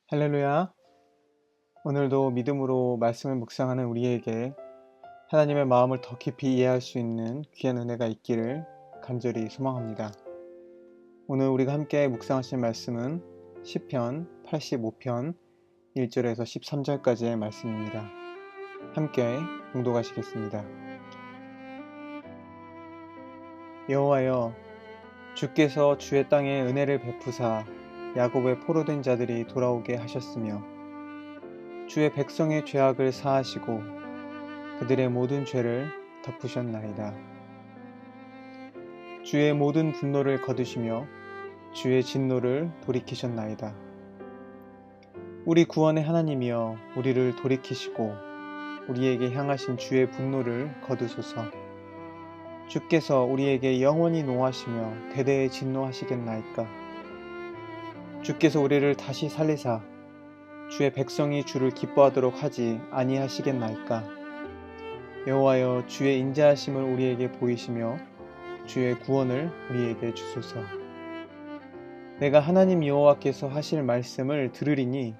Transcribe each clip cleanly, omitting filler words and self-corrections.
할렐루야. 오늘도 믿음으로 말씀을 묵상하는 우리에게 하나님의 마음을 더 깊이 이해할 수 있는 귀한 은혜가 있기를 간절히 소망합니다. 오늘 우리가 함께 묵상하실 말씀은 시편 85편 1절에서 13절까지의 말씀입니다. 함께 봉독하시겠습니다. 여호와여, 주께서 주의 땅에 은혜를 베푸사 야곱의 포로된 자들이 돌아오게 하셨으며 주의 백성의 죄악을 사하시고 그들의 모든 죄를 덮으셨나이다. 주의 모든 분노를 거두시며 주의 진노를 돌이키셨나이다. 우리 구원의 하나님이여, 우리를 돌이키시고 우리에게 향하신 주의 분노를 거두소서. 주께서 우리에게 영원히 노하시며 대대에 진노하시겠나이까. 주께서 우리를 다시 살리사 주의 백성이 주를 기뻐하도록 하지 아니하시겠나이까. 여호와여, 주의 인자하심을 우리에게 보이시며 주의 구원을 우리에게 주소서. 내가 하나님 여호와께서 하실 말씀을 들으리니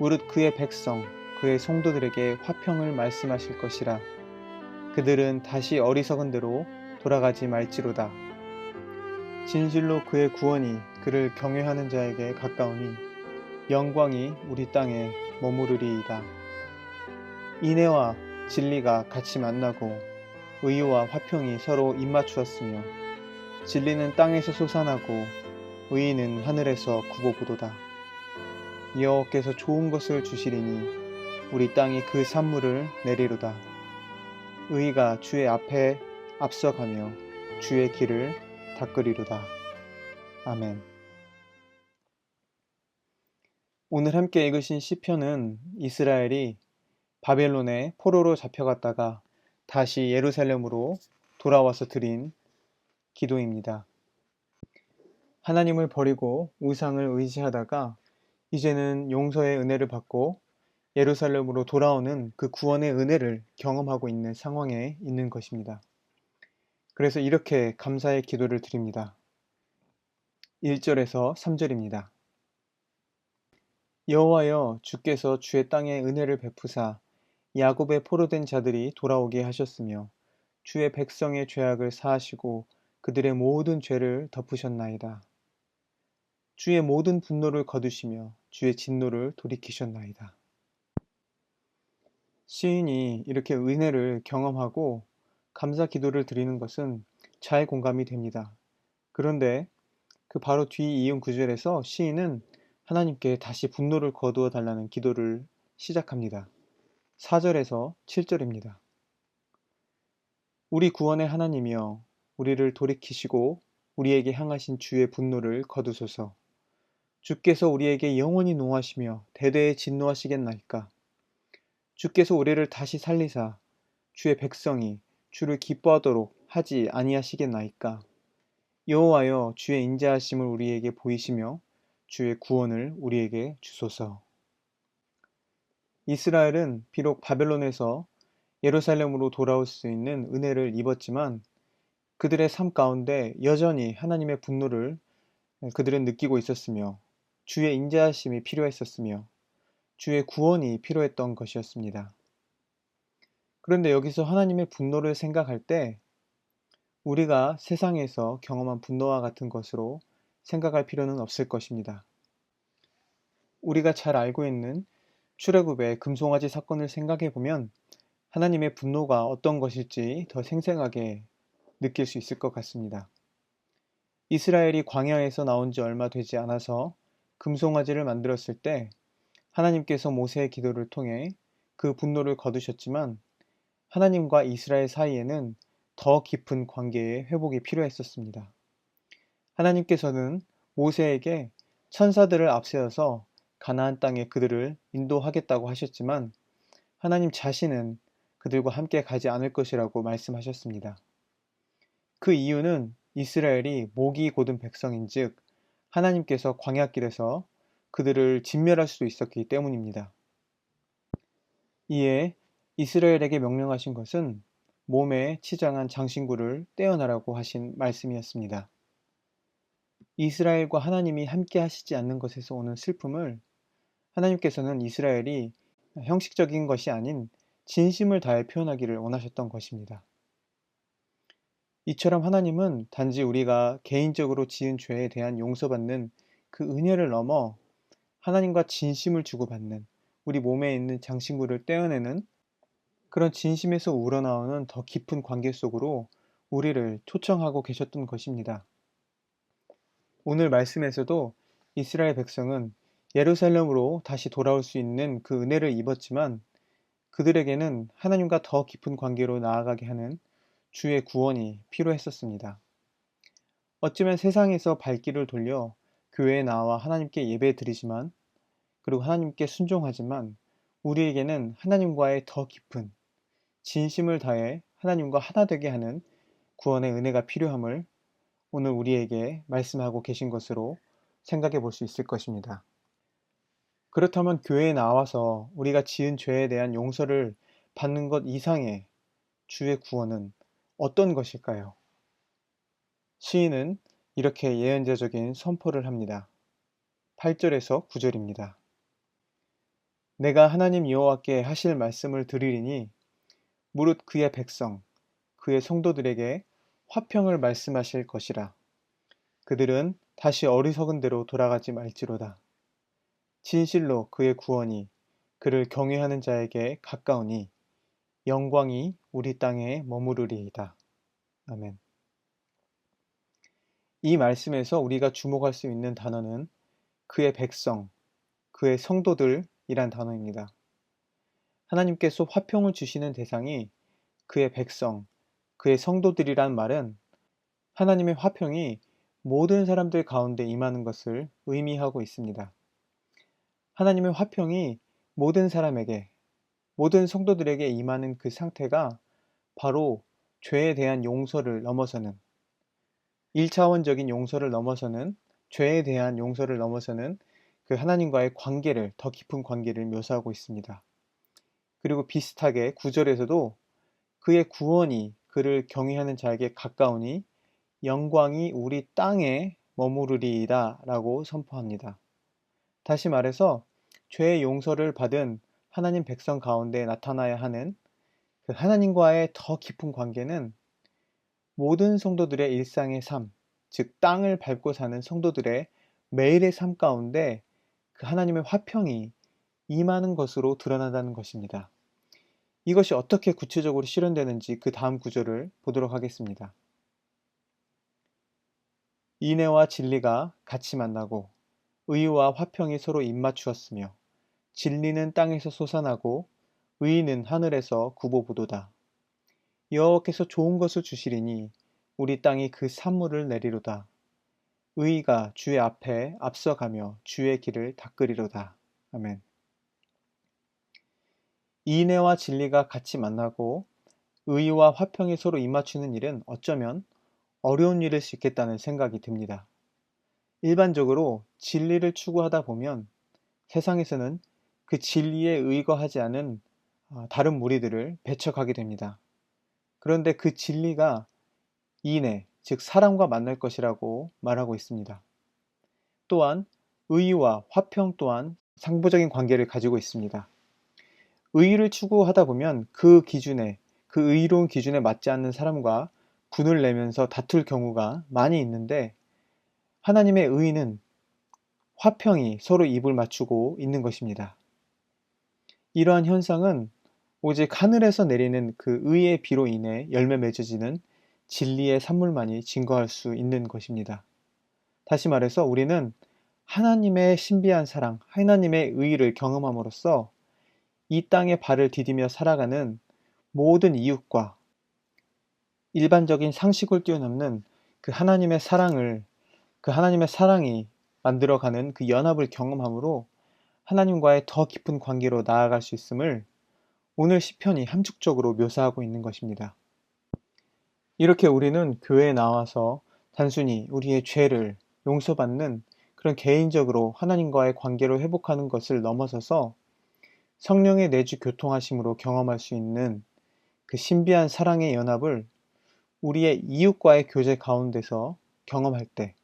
무릇 그의 백성 그의 성도들에게 화평을 말씀하실 것이라. 그들은 다시 어리석은 대로 돌아가지 말지로다. 진실로 그의 구원이 그를 경외하는 자에게 가까우니 영광이 우리 땅에 머무르리이다. 인애와 진리가 같이 만나고 의와 화평이 서로 입맞추었으며 진리는 땅에서 솟아나고 의는 하늘에서 구보부도다. 여호와께서 좋은 것을 주시리니 우리 땅이 그 산물을 내리로다. 의가 주의 앞에 앞서가며 주의 길을 닦으리로다. 아멘. 오늘 함께 읽으신 시편은 이스라엘이 바벨론에 포로로 잡혀갔다가 다시 예루살렘으로 돌아와서 드린 기도입니다. 하나님을 버리고 우상을 의지하다가 이제는 용서의 은혜를 받고 예루살렘으로 돌아오는 그 구원의 은혜를 경험하고 있는 상황에 있는 것입니다. 그래서 이렇게 감사의 기도를 드립니다. 1절에서 3절입니다. 여호와여, 주께서 주의 땅에 은혜를 베푸사 야곱의 포로된 자들이 돌아오게 하셨으며 주의 백성의 죄악을 사하시고 그들의 모든 죄를 덮으셨나이다. 주의 모든 분노를 거두시며 주의 진노를 돌이키셨나이다. 시인이 이렇게 은혜를 경험하고 감사 기도를 드리는 것은 잘 공감이 됩니다. 그런데 그 바로 뒤 이은 구절에서 시인은 하나님께 다시 분노를 거두어 달라는 기도를 시작합니다. 4절에서 7절입니다. 우리 구원의 하나님이여, 우리를 돌이키시고 우리에게 향하신 주의 분노를 거두소서. 주께서 우리에게 영원히 노하시며 대대에 진노하시겠나이까. 주께서 우리를 다시 살리사 주의 백성이 주를 기뻐하도록 하지 아니하시겠나이까. 여호와여, 주의 인자하심을 우리에게 보이시며 주의 구원을 우리에게 주소서. 이스라엘은 비록 바벨론에서 예루살렘으로 돌아올 수 있는 은혜를 입었지만 그들의 삶 가운데 여전히 하나님의 분노를 그들은 느끼고 있었으며 주의 인자하심이 필요했었으며 주의 구원이 필요했던 것이었습니다. 그런데 여기서 하나님의 분노를 생각할 때 우리가 세상에서 경험한 분노와 같은 것으로 생각할 필요는 없을 것입니다. 우리가 잘 알고 있는 출애굽의 금송아지 사건을 생각해 보면 하나님의 분노가 어떤 것일지 더 생생하게 느낄 수 있을 것 같습니다. 이스라엘이 광야에서 나온 지 얼마 되지 않아서 금송아지를 만들었을 때 하나님께서 모세의 기도를 통해 그 분노를 거두셨지만 하나님과 이스라엘 사이에는 더 깊은 관계의 회복이 필요했었습니다. 하나님께서는 모세에게 천사들을 앞세워서 가나안 땅에 그들을 인도하겠다고 하셨지만 하나님 자신은 그들과 함께 가지 않을 것이라고 말씀하셨습니다. 그 이유는 이스라엘이 목이 곧은 백성인즉 하나님께서 광야길에서 그들을 진멸할 수도 있었기 때문입니다. 이에 이스라엘에게 명령하신 것은 몸에 치장한 장신구를 떼어나라고 하신 말씀이었습니다. 이스라엘과 하나님이 함께 하시지 않는 것에서 오는 슬픔을 하나님께서는 이스라엘이 형식적인 것이 아닌 진심을 다해 표현하기를 원하셨던 것입니다. 이처럼 하나님은 단지 우리가 개인적으로 지은 죄에 대한 용서받는 그 은혜를 넘어 하나님과 진심을 주고받는, 우리 몸에 있는 장신구를 떼어내는 그런 진심에서 우러나오는 더 깊은 관계 속으로 우리를 초청하고 계셨던 것입니다. 오늘 말씀에서도 이스라엘 백성은 예루살렘으로 다시 돌아올 수 있는 그 은혜를 입었지만, 그들에게는 하나님과 더 깊은 관계로 나아가게 하는 주의 구원이 필요했었습니다. 어쩌면 세상에서 발길을 돌려 교회에 나와 하나님께 예배 드리지만, 그리고 하나님께 순종하지만, 우리에게는 하나님과의 더 깊은 진심을 다해 하나님과 하나 되게 하는 구원의 은혜가 필요함을 오늘 우리에게 말씀하고 계신 것으로 생각해 볼 수 있을 것입니다. 그렇다면 교회에 나와서 우리가 지은 죄에 대한 용서를 받는 것 이상의 주의 구원은 어떤 것일까요? 시인은 이렇게 예언자적인 선포를 합니다. 8절에서 9절입니다. 내가 하나님 여호와께 하실 말씀을 들으리니 무릇 그의 백성, 그의 성도들에게 화평을 말씀하실 것이라. 그들은 다시 어리석은 대로 돌아가지 말지로다. 진실로 그의 구원이 그를 경외하는 자에게 가까우니 영광이 우리 땅에 머무르리이다. 아멘. 이 말씀에서 우리가 주목할 수 있는 단어는 그의 백성, 그의 성도들이란 단어입니다. 하나님께서 화평을 주시는 대상이 그의 백성, 그의 성도들이란 말은 하나님의 화평이 모든 사람들 가운데 임하는 것을 의미하고 있습니다. 하나님의 화평이 모든 사람에게, 모든 성도들에게 임하는 그 상태가 바로 죄에 대한 용서를 넘어서는, 1차원적인 용서를 넘어서는, 죄에 대한 용서를 넘어서는 그 하나님과의 관계를, 더 깊은 관계를 묘사하고 있습니다. 그리고 비슷하게 9절에서도 그의 구원이 그를 경외하는 자에게 가까우니 영광이 우리 땅에 머무르리이다 라고 선포합니다. 다시 말해서 죄의 용서를 받은 하나님 백성 가운데 나타나야 하는 그 하나님과의 더 깊은 관계는 모든 성도들의 일상의 삶, 즉 땅을 밟고 사는 성도들의 매일의 삶 가운데 그 하나님의 화평이 임하는 것으로 드러난다는 것입니다. 이것이 어떻게 구체적으로 실현되는지 그 다음 구절을 보도록 하겠습니다. 인애와 진리가 같이 만나고 의와 화평이 서로 입맞추었으며 진리는 땅에서 솟아나고 의는 하늘에서 구보부도다. 여호와께서 좋은 것을 주시리니 우리 땅이 그 산물을 내리로다. 의가 주의 앞에 앞서가며 주의 길을 닦으리로다. 아멘. 인애와 진리가 같이 만나고 의와 화평이 서로 입맞추는 일은 어쩌면 어려운 일일 수 있겠다는 생각이 듭니다. 일반적으로 진리를 추구하다 보면 세상에서는 그 진리에 의거하지 않은 다른 무리들을 배척하게 됩니다. 그런데 그 진리가 인애, 즉 사랑과 만날 것이라고 말하고 있습니다. 또한 의와 화평 또한 상부적인 관계를 가지고 있습니다. 의를 추구하다 보면 그 기준에, 그 의로운 기준에 맞지 않는 사람과 분을 내면서 다툴 경우가 많이 있는데, 하나님의 의는 화평이 서로 입을 맞추고 있는 것입니다. 이러한 현상은 오직 하늘에서 내리는 그 의의 비로 인해 열매 맺어지는 진리의 산물만이 증거할 수 있는 것입니다. 다시 말해서 우리는 하나님의 신비한 사랑, 하나님의 의를 경험함으로써 이 땅에 발을 디디며 살아가는 모든 이웃과 일반적인 상식을 뛰어넘는 그 하나님의 사랑을, 그 하나님의 사랑이 만들어가는 그 연합을 경험함으로 하나님과의 더 깊은 관계로 나아갈 수 있음을 오늘 시편이 함축적으로 묘사하고 있는 것입니다. 이렇게 우리는 교회에 나와서 단순히 우리의 죄를 용서받는 그런 개인적으로 하나님과의 관계로 회복하는 것을 넘어서서 성령의 내주 교통하심으로 경험할 수 있는 그 신비한 사랑의 연합을 우리의 이웃과의 교제 가운데서 경험할 때,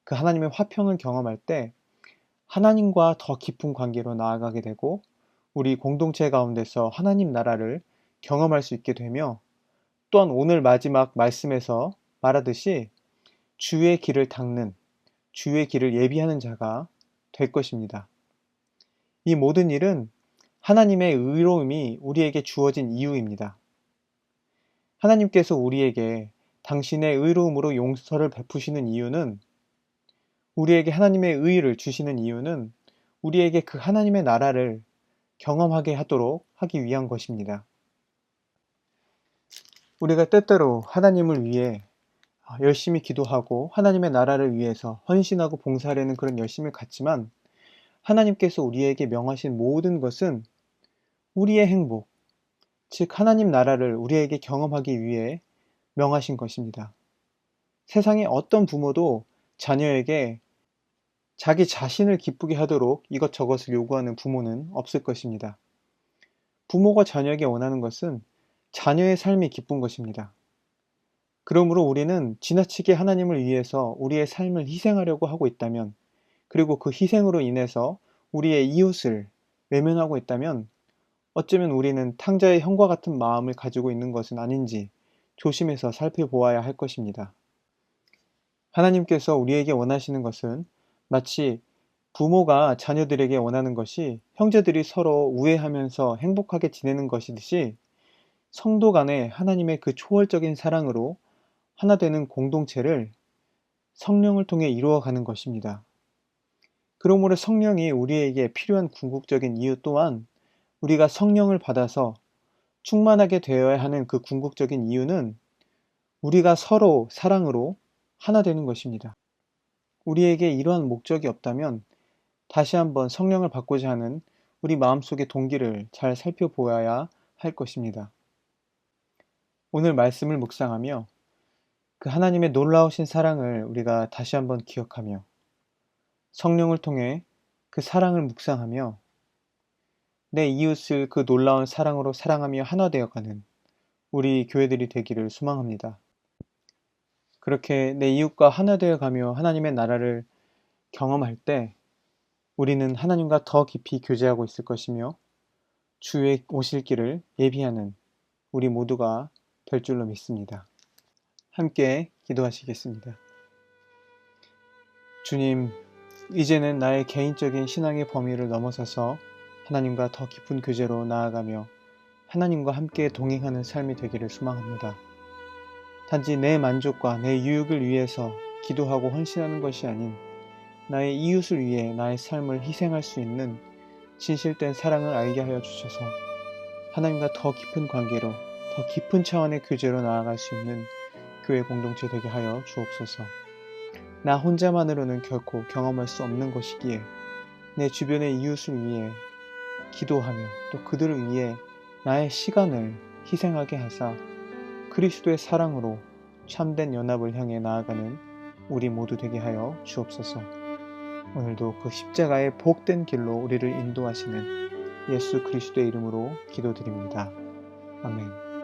그 하나님의 화평을 경험할 때 하나님과 더 깊은 관계로 나아가게 되고 우리 공동체 가운데서 하나님 나라를 경험할 수 있게 되며 또한 오늘 마지막 말씀에서 말하듯이 주의 길을 닦는, 주의 길을 예비하는 자가 될 것입니다. 이 모든 일은 하나님의 의로움이 우리에게 주어진 이유입니다. 하나님께서 우리에게 당신의 의로움으로 용서를 베푸시는 이유는, 우리에게 하나님의 의의를 주시는 이유는 우리에게 그 하나님의 나라를 경험하게 하도록 하기 위한 것입니다. 우리가 때때로 하나님을 위해 열심히 기도하고 하나님의 나라를 위해서 헌신하고 봉사하려는 그런 열심을 갖지만 하나님께서 우리에게 명하신 모든 것은 우리의 행복, 즉 하나님 나라를 우리에게 경험하기 위해 명하신 것입니다. 세상의 어떤 부모도 자녀에게 자기 자신을 기쁘게 하도록 이것저것을 요구하는 부모는 없을 것입니다. 부모가 자녀에게 원하는 것은 자녀의 삶이 기쁜 것입니다. 그러므로 우리는 지나치게 하나님을 위해서 우리의 삶을 희생하려고 하고 있다면, 그리고 그 희생으로 인해서 우리의 이웃을 외면하고 있다면 어쩌면 우리는 탕자의 형과 같은 마음을 가지고 있는 것은 아닌지 조심해서 살펴보아야 할 것입니다. 하나님께서 우리에게 원하시는 것은 마치 부모가 자녀들에게 원하는 것이 형제들이 서로 우애하면서 행복하게 지내는 것이듯이 성도 간에 하나님의 그 초월적인 사랑으로 하나 되는 공동체를 성령을 통해 이루어가는 것입니다. 그러므로 성령이 우리에게 필요한 궁극적인 이유 또한 우리가 성령을 받아서 충만하게 되어야 하는 그 궁극적인 이유는 우리가 서로 사랑으로 하나 되는 것입니다. 우리에게 이러한 목적이 없다면 다시 한번 성령을 받고자 하는 우리 마음속의 동기를 잘 살펴보아야 할 것입니다. 오늘 말씀을 묵상하며 그 하나님의 놀라우신 사랑을 우리가 다시 한번 기억하며 성령을 통해 그 사랑을 묵상하며 내 이웃을 그 놀라운 사랑으로 사랑하며 하나 되어가는 우리 교회들이 되기를 소망합니다. 그렇게 내 이웃과 하나 되어가며 하나님의 나라를 경험할 때 우리는 하나님과 더 깊이 교제하고 있을 것이며 주의 오실 길을 예비하는 우리 모두가 될 줄로 믿습니다. 함께 기도하시겠습니다. 주님, 이제는 나의 개인적인 신앙의 범위를 넘어서서 하나님과 더 깊은 교제로 나아가며 하나님과 함께 동행하는 삶이 되기를 소망합니다. 단지 내 만족과 내 유익을 위해서 기도하고 헌신하는 것이 아닌 나의 이웃을 위해 나의 삶을 희생할 수 있는 진실된 사랑을 알게 하여 주셔서 하나님과 더 깊은 관계로, 더 깊은 차원의 교제로 나아갈 수 있는 교회 공동체 되게 하여 주옵소서. 나 혼자만으로는 결코 경험할 수 없는 것이기에 내 주변의 이웃을 위해 기도하며 또 그들을 위해 나의 시간을 희생하게 하사 그리스도의 사랑으로 참된 연합을 향해 나아가는 우리 모두 되게 하여 주옵소서. 오늘도 그 십자가의 복된 길로 우리를 인도하시는 예수 그리스도의 이름으로 기도드립니다. 아멘.